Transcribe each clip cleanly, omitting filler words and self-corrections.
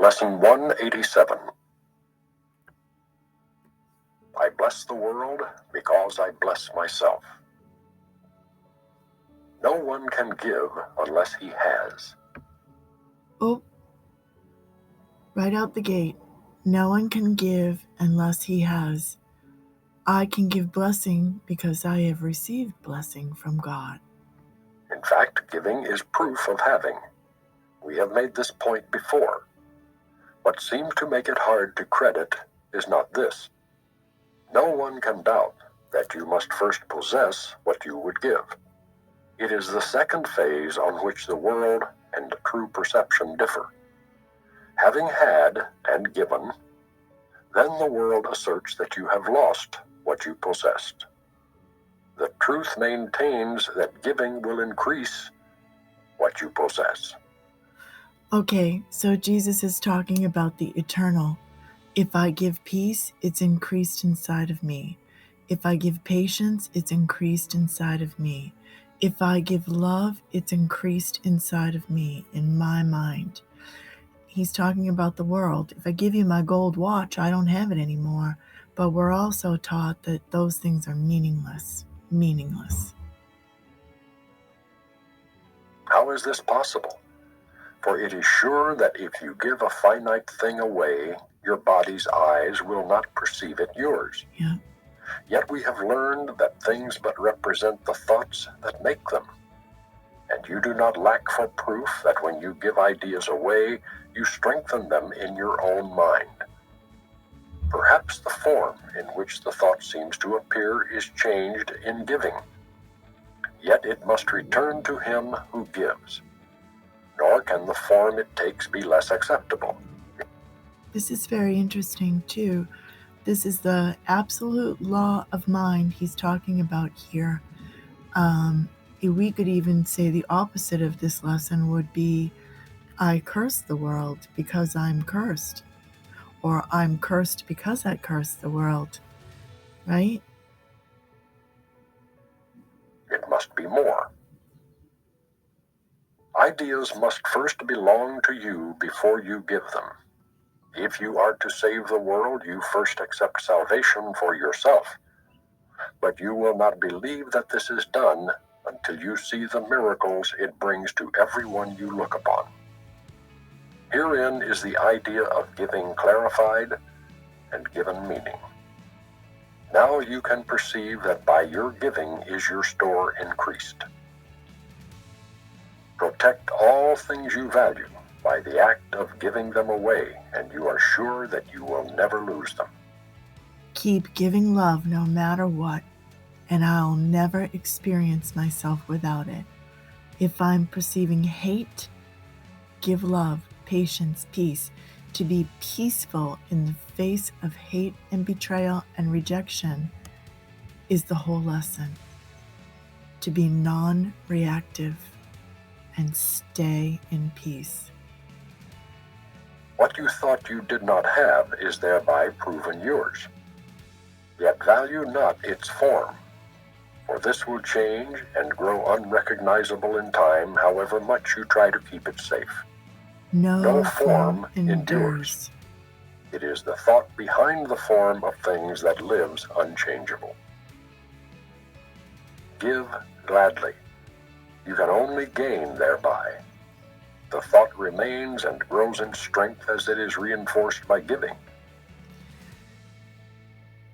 Lesson 187. I bless the world because I bless myself. No one can give unless he has. Oh, right out the gate. No one can give unless he has. I can give blessing because I have received blessing from God. In fact, giving is proof of having. We have made this point before. What seems to make it hard to credit is not this. No one can doubt that you must first possess what you would give. It is the second phase on which the world and true perception differ. Having had and given, then the world asserts that you have lost what you possessed. The truth maintains that giving will increase what you possess. Okay, so Jesus is talking about the eternal. If I give peace, it's increased inside of me. If I give patience, it's increased inside of me. If I give love, it's increased inside of me, in my mind. He's talking about the world. If I give you my gold watch, I don't have it anymore. But we're also taught that those things are meaningless. Meaningless. How is this possible? For it is sure that if you give a finite thing away, your body's eyes will not perceive it yours. Yeah. Yet we have learned that things but represent the thoughts that make them. And you do not lack for proof that when you give ideas away, you strengthen them in your own mind. Perhaps the form in which the thought seems to appear is changed in giving. Yet it must return to him who gives. Nor can the form it takes be less acceptable. This is very interesting too. This is the absolute law of mind he's talking about here. We could even say the opposite of this lesson would be, I curse the world because I'm cursed. Or I'm cursed because I curse the world. Right? It must be more. Ideas must first belong to you before you give them. If you are to save the world, you first accept salvation for yourself. But you will not believe that this is done until you see the miracles it brings to everyone you look upon. Herein is the idea of giving clarified and given meaning. Now you can perceive that by your giving is your store increased. Protect all things you value by the act of giving them away, and you are sure that you will never lose them. Keep giving love no matter what, and I'll never experience myself without it. If I'm perceiving hate, give love, patience, peace. To be peaceful in the face of hate and betrayal and rejection is the whole lesson. To be non-reactive and stay in peace. What you thought you did not have is thereby proven yours. Yet value not its form, for this will change and grow unrecognizable in time, however much you try to keep it safe. No form endures. It is the thought behind the form of things that lives unchangeable. Give gladly. You can only gain thereby. The thought remains and grows in strength as it is reinforced by giving.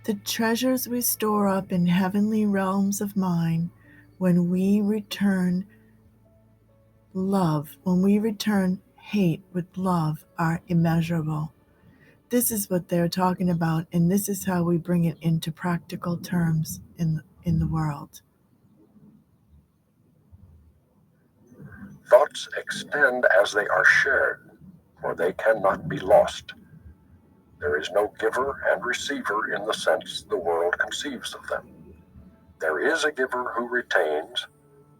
The treasures we store up in heavenly realms of mind, when we return love, when we return hate with love, are immeasurable. This is what they're talking about, and this is how we bring it into practical terms in the world. Thoughts extend as they are shared, for they cannot be lost. There is no giver and receiver in the sense the world conceives of them. There is a giver who retains,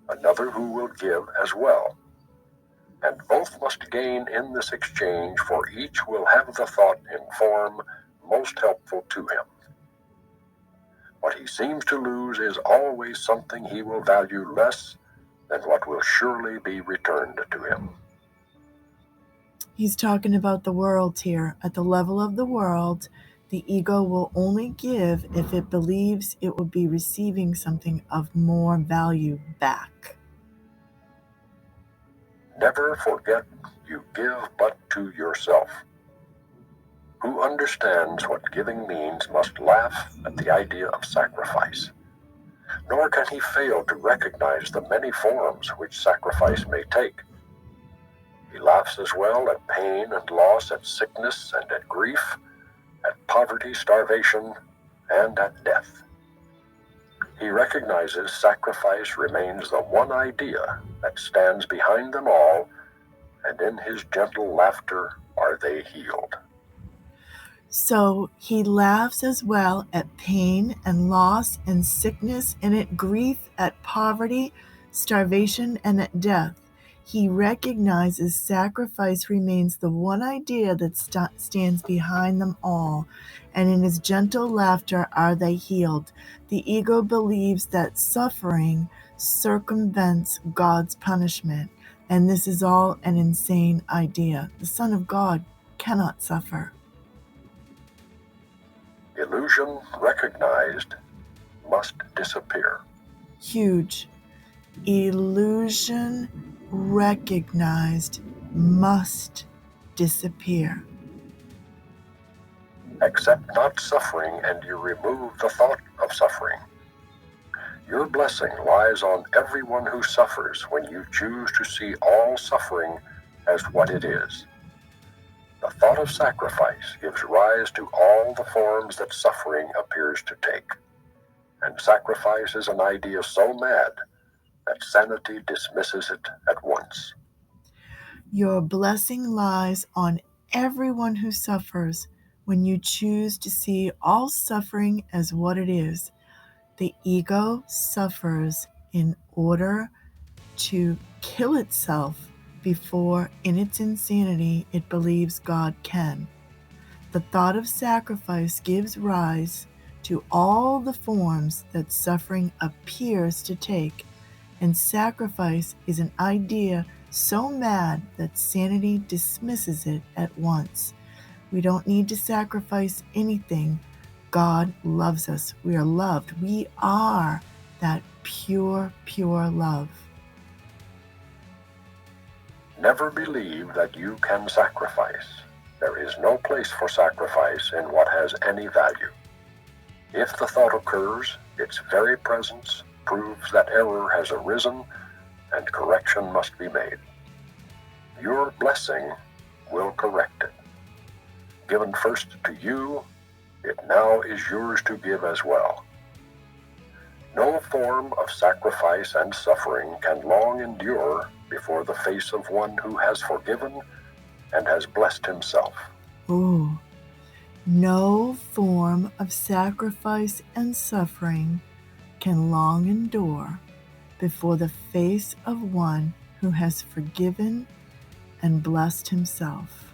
another who will give as well. And both must gain in this exchange, for each will have the thought in form most helpful to him. What he seems to lose is always something he will value less than what will surely be returned to him. He's talking about the world here. At the level of the world, the ego will only give if it believes it will be receiving something of more value back. Never forget you give but to yourself. Who understands what giving means must laugh at the idea of sacrifice. Nor can he fail to recognize the many forms which sacrifice may take. He laughs as well at pain and loss, at sickness and at grief, at poverty, starvation, and at death. He recognizes sacrifice remains the one idea that stands behind them all, and in his gentle laughter are they healed. So he laughs as well at pain and loss and sickness and at grief, at poverty, starvation, and at death. He recognizes sacrifice remains the one idea that stands behind them all, and in his gentle laughter are they healed. The ego believes that suffering circumvents God's punishment, and this is all an insane idea. The Son of God cannot suffer. Illusion recognized must disappear. Huge. Illusion recognized must disappear. Accept not suffering, and you remove the thought of suffering. Your blessing lies on everyone who suffers when you choose to see all suffering as what it is. The thought of sacrifice gives rise to all the forms that suffering appears to take. And sacrifice is an idea so mad that sanity dismisses it at once. Your blessing lies on everyone who suffers when you choose to see all suffering as what it is. The ego suffers in order to kill itself before, in its insanity, it believes God can. The thought of sacrifice gives rise to all the forms that suffering appears to take, and sacrifice is an idea so mad that sanity dismisses it at once. We don't need to sacrifice anything. God loves us. We are loved. We are that pure, pure love. Never believe that you can sacrifice. There is no place for sacrifice in what has any value. If the thought occurs, its very presence proves that error has arisen and correction must be made. Your blessing will correct it. Given first to you, it now is yours to give as well. No form of sacrifice and suffering can long endure before the face of one who has forgiven and has blessed himself. Ooh. No form of sacrifice and suffering can long endure before the face of one who has forgiven and blessed himself.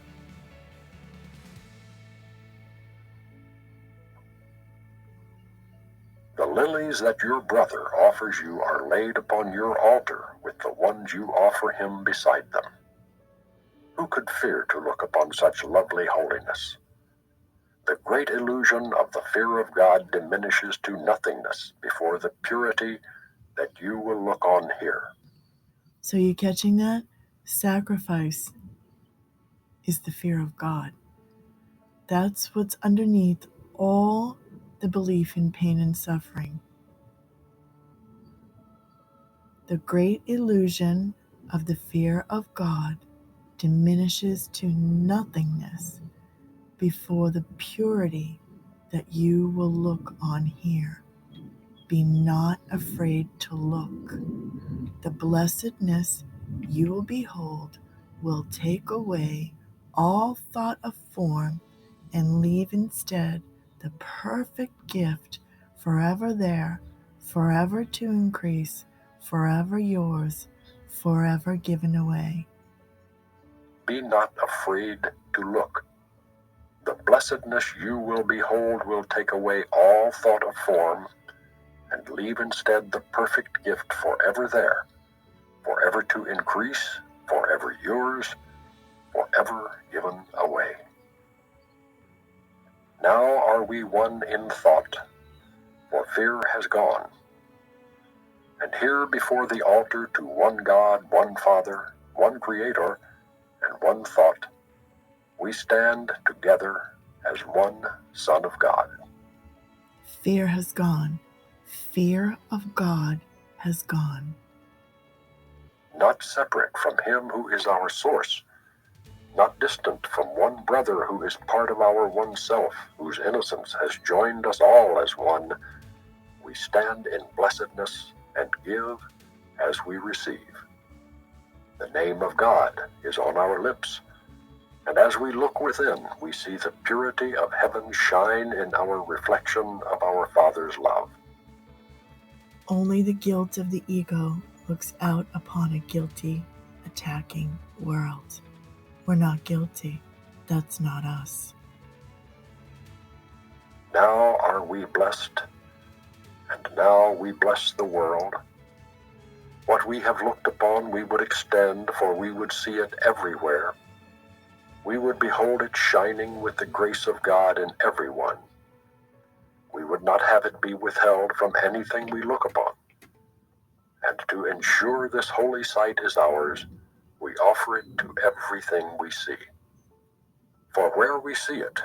The lilies that your brother offers you are laid upon your altar with the ones you offer him beside them. Who could fear to look upon such lovely holiness? The great illusion of the fear of God diminishes to nothingness before the purity that you will look on here. So you catching that? Sacrifice is the fear of God. That's what's underneath all the belief in pain and suffering. The great illusion of the fear of God diminishes to nothingness before the purity that you will look on here. Be not afraid to look. The blessedness you will behold will take away all thought of form and leave instead the perfect gift forever there, forever to increase, forever yours, forever given away. Be not afraid to look. The blessedness you will behold will take away all thought of form and leave instead the perfect gift forever there, forever to increase, forever yours, forever given away. Now are we one in thought, for fear has gone. And here before the altar to one God, one Father, one Creator, and one thought, we stand together as one Son of God. Fear has gone. Fear of God has gone. Not separate from Him who is our source, not distant from one brother who is part of our one self, whose innocence has joined us all as one, we stand in blessedness and give as we receive. The name of God is on our lips, and as we look within, we see the purity of heaven shine in our reflection of our Father's love. Only the guilt of the ego looks out upon a guilty, attacking world. We're not guilty. That's not us. Now are we blessed, and now we bless the world. What we have looked upon we would extend, for we would see it everywhere. We would behold it shining with the grace of God in everyone. We would not have it be withheld from anything we look upon. And to ensure this holy sight is ours, we offer it to everything we see. For where we see it,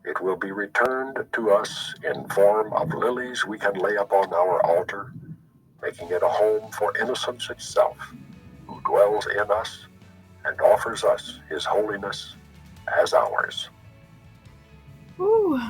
it will be returned to us in form of lilies we can lay upon our altar, making it a home for innocence itself, who dwells in us and offers us His holiness as ours. Ooh.